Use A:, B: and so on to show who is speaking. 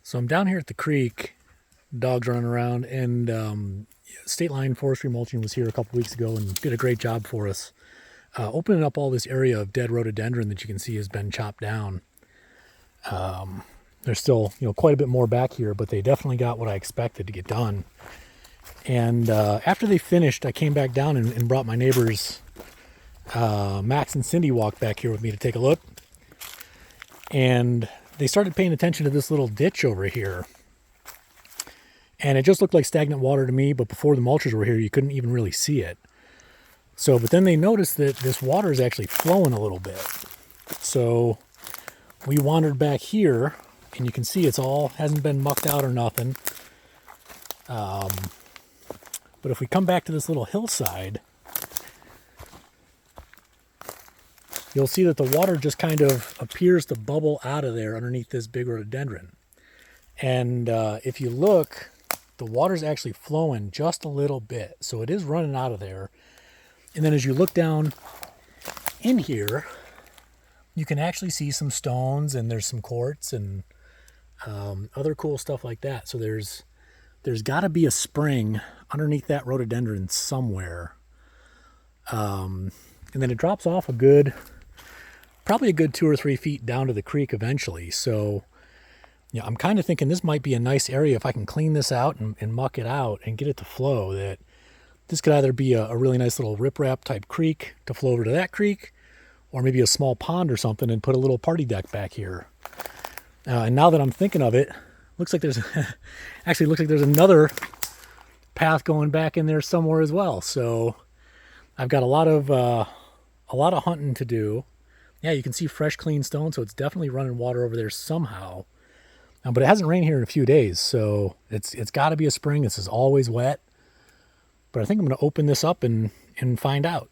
A: So I'm down here at the creek, dogs running around, and State Line Forestry Mulching was here a couple weeks ago and did a great job for us, opening up all this area of dead rhododendron that you can see has been chopped down. There's still, quite a bit more back here, but they definitely got what I expected to get done. And after they finished, I came back down and brought my neighbors, Max and Cindy, walked back here with me to take a look. And they started paying attention to this little ditch over here. And it just looked like stagnant water to me, but before the mulchers were here, you couldn't even really see it. But then they noticed that this water is actually flowing a little bit. So we wandered back here, and you can see it's all, hasn't been mucked out or nothing. But if we come back to this little hillside, you'll see that the water just kind of appears to bubble out of there underneath this big rhododendron. And if you look, the water's actually flowing just a little bit. So it is running out of there. And then as you look down in here, you can actually see some stones, and there's some quartz and other cool stuff like that. So there's got to be a spring underneath that rhododendron somewhere. And then it drops off probably a good 2 or 3 feet down to the creek eventually. So, I'm kind of thinking this might be a nice area if I can clean this out and muck it out and get it to flow. That this could either be a really nice little riprap type creek to flow over to that creek, or maybe a small pond or something and put a little party deck back here. And now that I'm thinking of it, looks like there's another path going back in there somewhere as well. So I've got a lot of hunting to do. Yeah, you can see fresh, clean stone, so it's definitely running water over there somehow. But it hasn't rained here in a few days, so it's got to be a spring. This is always wet. But I think I'm going to open this up and find out.